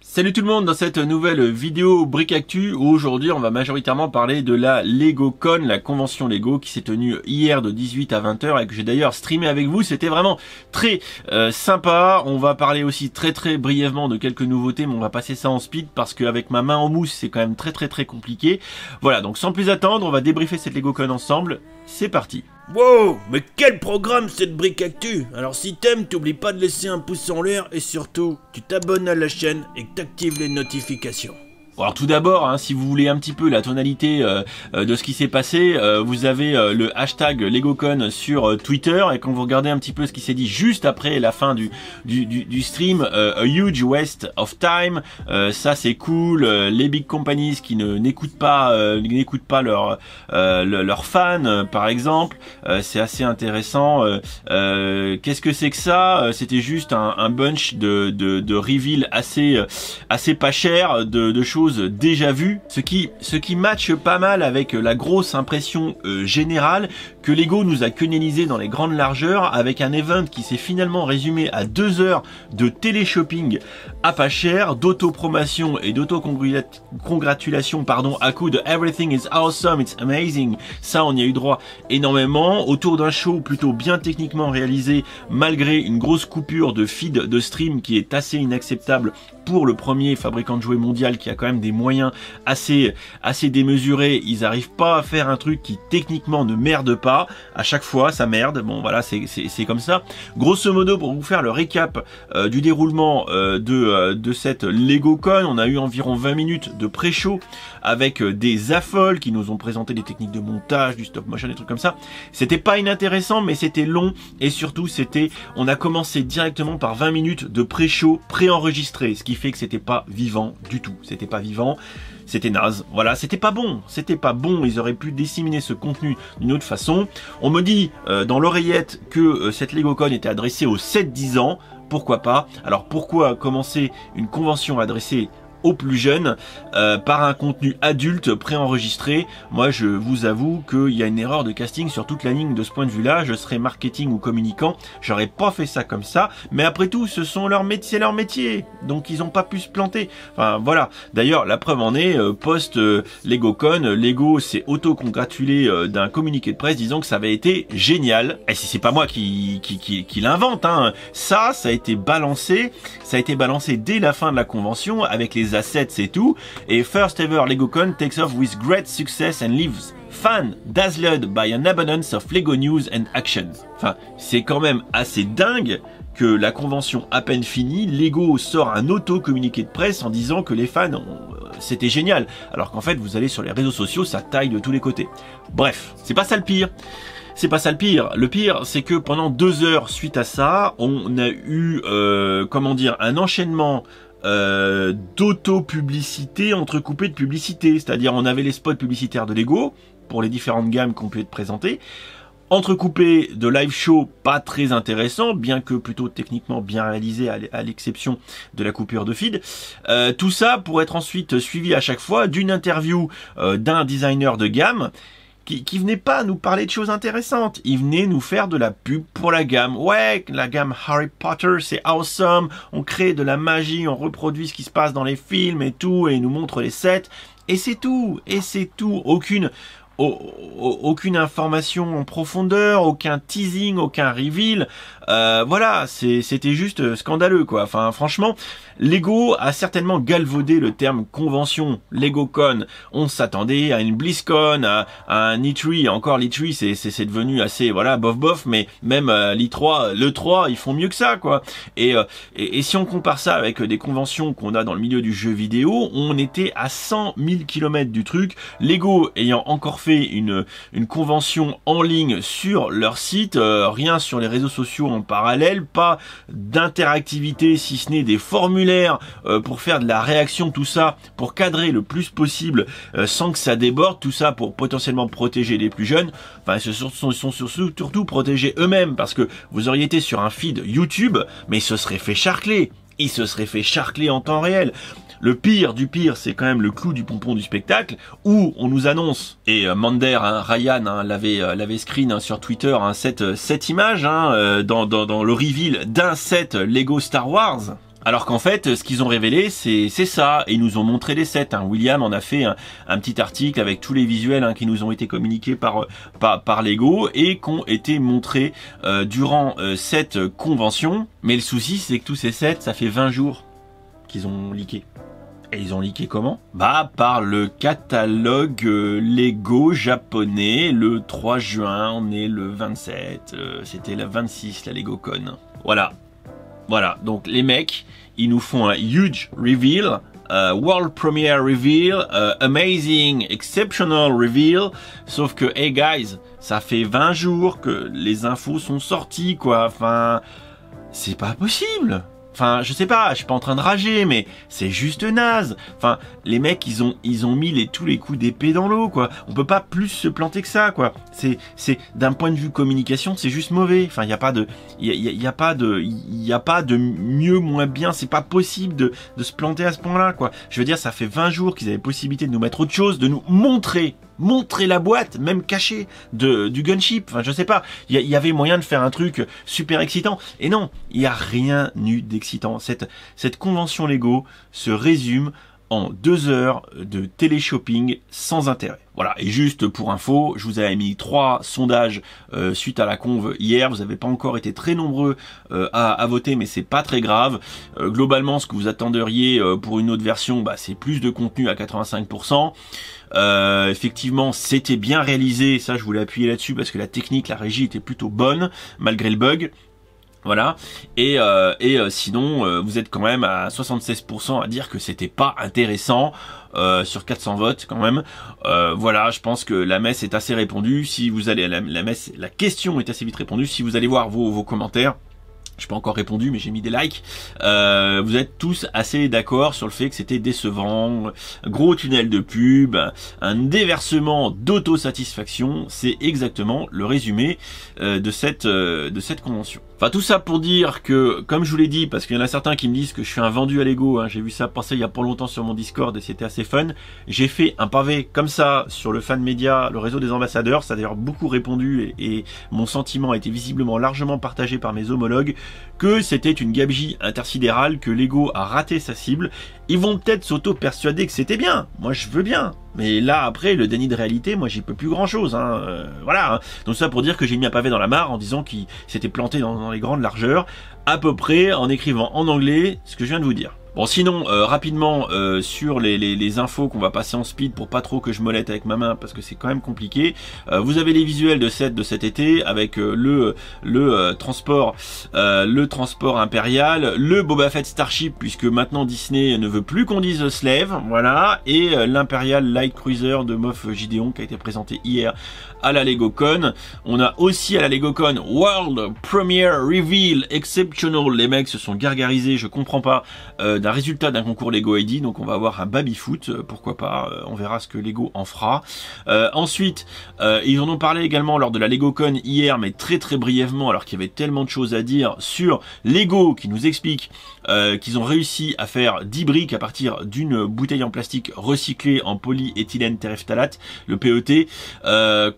Salut tout le monde dans cette nouvelle vidéo Brick Actu où aujourd'hui on va majoritairement parler de la LegoCon, la convention Lego qui s'est tenue hier de 18 à 20h et que j'ai d'ailleurs streamé avec vous. C'était vraiment très sympa. On va parler aussi très brièvement de quelques nouveautés, mais on va passer ça en speed parce qu'avec ma main en mousse c'est quand même très compliqué. Voilà, donc sans plus attendre, on va débriefer cette LegoCon ensemble. C'est parti. Wow, mais quel programme cette Brick Actu! Alors si t'aimes, t'oublies pas de laisser un pouce en l'air et surtout, tu t'abonnes à la chaîne et que t'actives les notifications. Bon, alors tout d'abord, hein, si vous voulez un petit peu la tonalité de ce qui s'est passé, vous avez le hashtag LegoCon sur Twitter et quand vous regardez un petit peu ce qui s'est dit juste après la fin du stream, a huge waste of time, ça c'est cool, les big companies qui n'écoutent pas leurs fans par exemple, c'est assez intéressant. Qu'est-ce que c'est que ça? C'était juste un bunch de reveal assez pas cher de choses déjà vues, ce qui matche pas mal avec la grosse impression générale que Lego nous a canalisé dans les grandes largeurs avec un event qui s'est finalement résumé à 2 heures de télé-shopping à pas cher, d'auto-promotion et d'auto-congratulation à coup de Everything is awesome, it's amazing. Ça, on y a eu droit énormément autour d'un show plutôt bien techniquement réalisé malgré une grosse coupure de feed de stream qui est assez inacceptable pour le premier fabricant de jouets mondial qui a quand même des moyens assez démesurés. Ils n'arrivent pas à faire un truc qui techniquement ne merde pas. À chaque fois, ça merde. Bon, voilà, c'est comme ça. Grosso modo, pour vous faire le récap du déroulement de cette LegoCon, on a eu environ 20 minutes de pré-show avec des affoles qui nous ont présenté des techniques de montage, du stop motion, des trucs comme ça. C'était pas inintéressant, mais c'était long et surtout on a commencé directement par 20 minutes de pré-show préenregistré, ce qui fait que c'était pas vivant du tout. C'était pas vivant. C'était naze, voilà, c'était pas bon, ils auraient pu disséminer ce contenu d'une autre façon. On me dit dans l'oreillette que cette LegoCon était adressée aux 7-10 ans, pourquoi pas? Alors pourquoi commencer une convention adressée aux plus jeunes par un contenu adulte préenregistré? Moi je vous avoue qu'il y a une erreur de casting sur toute la ligne de ce point de vue là. Je serais marketing ou communicant, j'aurais pas fait ça comme ça, mais après tout c'est leur métier, donc ils ont pas pu se planter. Enfin voilà, d'ailleurs la preuve en est, post LegoCon, Lego s'est auto-congratulé d'un communiqué de presse disant que ça avait été génial. Et si c'est pas moi qui l'invente, hein, ça a été balancé dès la fin de la convention avec les assets et tout, et first ever LegoCon takes off with great success and leaves fan dazzled by an abundance of Lego news and action. Enfin, c'est quand même assez dingue que la convention à peine finie, Lego sort un auto-communiqué de presse en disant que les fans c'était génial, alors qu'en fait vous allez sur les réseaux sociaux, ça taille de tous les côtés. Bref, c'est pas ça le pire. C'est pas ça le pire. Le pire, c'est que pendant 2 heures suite à ça, on a eu, un enchaînement d'auto-publicité entrecoupée de publicité. C'est-à-dire, on avait les spots publicitaires de Lego pour les différentes gammes qui ont pu être présentées, entrecoupé de live show pas très intéressant, bien que plutôt techniquement bien réalisé à l'exception de la coupure de feed. Tout ça pour être ensuite suivi à chaque fois d'une interview d'un designer de gamme qui venait pas nous parler de choses intéressantes. Il venait nous faire de la pub pour la gamme. Ouais, la gamme Harry Potter, c'est awesome. On crée de la magie, on reproduit ce qui se passe dans les films et tout, et il nous montre les sets. Et c'est tout. Aucune information en profondeur, aucun teasing, aucun reveal. Voilà, c'était juste scandaleux quoi. Enfin franchement, Lego a certainement galvaudé le terme convention LegoCon. On s'attendait à une BlizzCon, à un E3. Encore l'E3 c'est devenu assez voilà bof, mais même l'E3, le 3 ils font mieux que ça quoi. Et si on compare ça avec des conventions qu'on a dans le milieu du jeu vidéo, on était à 100 000 km du truc. Lego ayant encore fait une convention en ligne sur leur site, rien sur les réseaux sociaux en parallèle, pas d'interactivité si ce n'est des formulaires pour faire de la réaction, tout ça pour cadrer le plus possible sans que ça déborde, tout ça pour potentiellement protéger les plus jeunes. Enfin, ils sont surtout protégés eux-mêmes parce que vous auriez été sur un feed YouTube, mais ils se seraient fait charcler. Ils se seraient fait charcler en temps réel. Le pire du pire, c'est quand même le clou du pompon du spectacle, où on nous annonce, et Mander, Ryan l'avait screen sur Twitter, cette image dans le reveal d'un set Lego Star Wars. Alors qu'en fait, ce qu'ils ont révélé, c'est ça. Et ils nous ont montré les sets. William en a fait un petit article avec tous les visuels qui nous ont été communiqués par Lego et qui ont été montrés durant cette convention. Mais le souci, c'est que tous ces sets, ça fait 20 jours qu'ils ont leaké. Et ils ont leaké comment? Par le catalogue Lego japonais. Le 3 juin, on est le 27. C'était la 26, la LegoCon. Voilà, donc les mecs, ils nous font un huge reveal, world premiere reveal, amazing, exceptional reveal, sauf que, hey guys, ça fait 20 jours que les infos sont sorties, quoi, enfin, c'est pas possible. Enfin, je sais pas, je suis pas en train de rager, mais c'est juste naze. Enfin, les mecs, ils ont mis tous les coups d'épée dans l'eau, quoi. On peut pas plus se planter que ça, quoi. C'est d'un point de vue communication, c'est juste mauvais. Enfin, il y a pas de mieux, moins bien. C'est pas possible de se planter à ce point-là, quoi. Je veux dire, ça fait 20 jours qu'ils avaient possibilité de nous mettre autre chose, de nous montrer la boîte, même cachée, du gunship. Enfin, je sais pas. Il y avait moyen de faire un truc super excitant. Et non, il y a rien eu d'excitant. Cette convention Lego se résume en 2 heures de télé-shopping sans intérêt. Voilà, et juste pour info, je vous avais mis 3 sondages suite à la conve hier. Vous n'avez pas encore été très nombreux à voter, mais c'est pas très grave. Globalement, ce que vous attendriez pour une autre version, c'est plus de contenu à 85%. Effectivement, c'était bien réalisé, ça je voulais appuyer là-dessus parce que la technique, la régie était plutôt bonne, malgré le bug. Voilà, et sinon vous êtes quand même à 76% à dire que c'était pas intéressant sur 400 votes quand même. Voilà, je pense que la messe est assez répondue. Si vous allez à la question est assez vite répondue. Si vous allez voir vos commentaires, je n'ai pas encore répondu, mais j'ai mis des likes. Vous êtes tous assez d'accord sur le fait que c'était décevant, gros tunnel de pub, un déversement d'autosatisfaction. C'est exactement le résumé de cette convention. Enfin, tout ça pour dire que, comme je vous l'ai dit, parce qu'il y en a certains qui me disent que je suis un vendu à Lego, j'ai vu ça passer il y a pas longtemps sur mon Discord et c'était assez fun. J'ai fait un pavé comme ça sur le Fan Media, le réseau des ambassadeurs. Ça a d'ailleurs beaucoup répondu et mon sentiment a été visiblement largement partagé par mes homologues que c'était une gabegie intersidérale, que Lego a raté sa cible. Ils vont peut-être s'auto-persuader que c'était bien. Moi, je veux bien. Mais là, après, le déni de réalité, moi, j'y peux plus grand-chose. Voilà. Donc ça pour dire que j'ai mis un pavé dans la mare en disant qu'il s'était planté dans les grandes largeurs, à peu près en écrivant en anglais ce que je viens de vous dire. Bon, sinon, rapidement, sur les infos qu'on va passer en speed pour pas trop que je molette avec ma main parce que c'est quand même compliqué. Vous avez les visuels de cet été avec le transport impérial, le Boba Fett Starship puisque maintenant Disney ne veut plus qu'on dise Slave, voilà, et l'Imperial Light Cruiser de Moff Gideon qui a été présenté hier à la LegoCon. On a aussi à la LegoCon World Premiere Reveal Exceptional. Les mecs se sont gargarisés, je comprends pas, d'un résultat d'un concours Lego ID, donc on va avoir un baby-foot, pourquoi pas, on verra ce que Lego en fera. Ensuite, ils en ont parlé également lors de la LegoCon hier, mais très très brièvement, alors qu'il y avait tellement de choses à dire sur Lego, qui nous explique qu'ils ont réussi à faire 10 briques à partir d'une bouteille en plastique recyclée en polyéthylène terephthalate, le PET.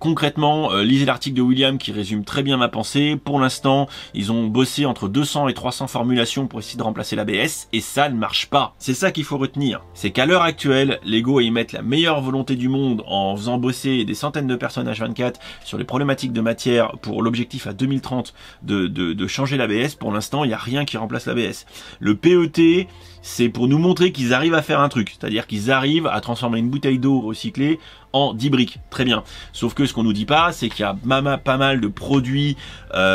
Concrètement, lisez l'article de William qui résume très bien ma pensée. Pour l'instant, ils ont bossé entre 200 et 300 formulations pour essayer de remplacer l'ABS, et ça ne marche pas. C'est ça qu'il faut retenir. C'est qu'à l'heure actuelle, Lego y mettent la meilleure volonté du monde en faisant bosser des centaines de personnes H24 sur les problématiques de matière pour l'objectif à 2030 de changer l'ABS. Pour l'instant, il n'y a rien qui remplace l'ABS. Le PET, c'est pour nous montrer qu'ils arrivent à faire un truc. C'est-à-dire qu'ils arrivent à transformer une bouteille d'eau recyclée en 10 briques. Très bien. Sauf que ce qu'on nous dit pas, c'est qu'il y a pas mal de produits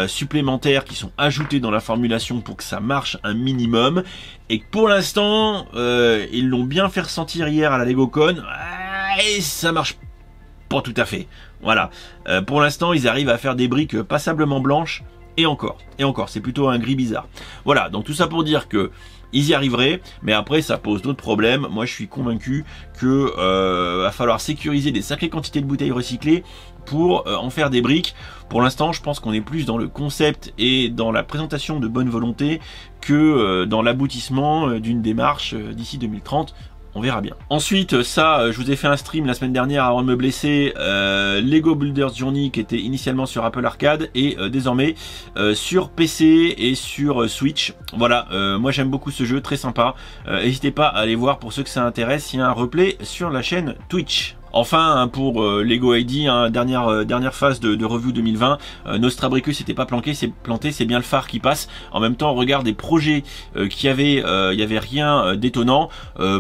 supplémentaires qui sont ajoutés dans la formulation pour que ça marche un minimum. Et que pour l'instant, ils l'ont bien fait ressentir hier à la LegoCon. Et ça marche pas tout à fait. Voilà. Pour l'instant, ils arrivent à faire des briques passablement blanches. Et encore, c'est plutôt un gris bizarre. Voilà, donc tout ça pour dire que ils y arriveraient, mais après ça pose d'autres problèmes. Moi je suis convaincu que va falloir sécuriser des sacrées quantités de bouteilles recyclées pour en faire des briques. Pour l'instant, je pense qu'on est plus dans le concept et dans la présentation de bonne volonté que dans l'aboutissement d'une démarche d'ici 2030. on verra bien. Ensuite, ça, je vous ai fait un stream la semaine dernière avant de me blesser, Lego Builders Journey qui était initialement sur Apple Arcade et désormais sur PC et sur Switch. Voilà, moi j'aime beaucoup ce jeu, très sympa. N'hésitez pas à aller voir pour ceux que ça intéresse, il y a un replay sur la chaîne Twitch. Enfin, hein, pour Lego ID, hein, dernière phase de review 2020, Nostrabricus n'était pas planté, c'est bien le phare qui passe. En même temps, on regarde des projets il y avait rien d'étonnant.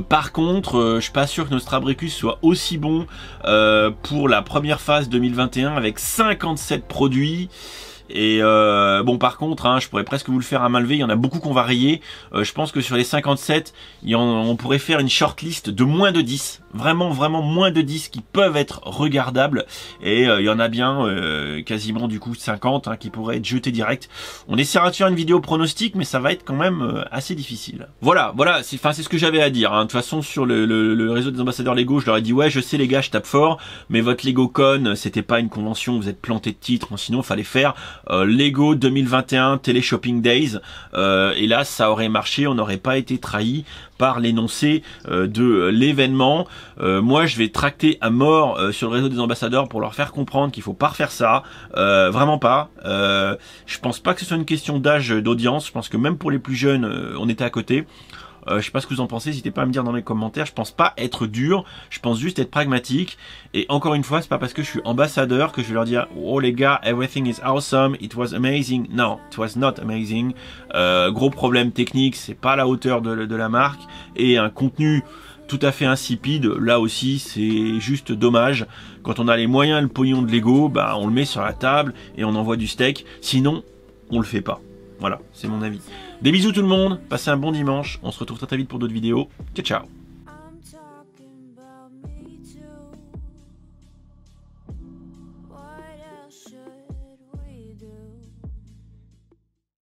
Par contre, je suis pas sûr que Nostrabricus soit aussi bon pour la première phase 2021 avec 57 produits. Et bon, par contre, hein, je pourrais presque vous le faire à main levée, il y en a beaucoup qu'on va rayer. Je pense que sur les 57, on pourrait faire une shortlist de moins de 10. Vraiment moins de 10 qui peuvent être regardables. Et il y en a bien quasiment du coup 50 hein, qui pourraient être jetés direct. On essaiera de faire une vidéo pronostic, mais ça va être quand même assez difficile. Voilà, c'est ce que j'avais à dire. Hein. De toute façon, sur le réseau des ambassadeurs Lego, je leur ai dit ouais, je sais les gars, je tape fort, mais votre LegoCon, c'était pas une convention, vous êtes planté de titre, sinon il fallait faire Lego 2021 Télé Shopping Days, et là ça aurait marché, on n'aurait pas été trahi par l'énoncé de l'événement. Moi je vais tracter à mort sur le réseau des ambassadeurs pour leur faire comprendre qu'il faut pas refaire ça, vraiment pas. Je pense pas que ce soit une question d'âge, d'audience, je pense que même pour les plus jeunes on était à côté. Je sais pas ce que vous en pensez, n'hésitez pas à me dire dans les commentaires. Je pense pas être dur, je pense juste être pragmatique. Et encore une fois, c'est pas parce que je suis ambassadeur que je vais leur dire oh les gars, everything is awesome, it was amazing. Non, it was not amazing. Gros problème technique, c'est pas à la hauteur de la marque. Et un contenu tout à fait insipide, là aussi c'est juste dommage. Quand on a les moyens et le pognon de Lego, bah on le met sur la table et on envoie du steak. Sinon, on le fait pas. Voilà, c'est mon avis. Des bisous tout le monde, passez un bon dimanche, on se retrouve très vite pour d'autres vidéos. Ciao ciao.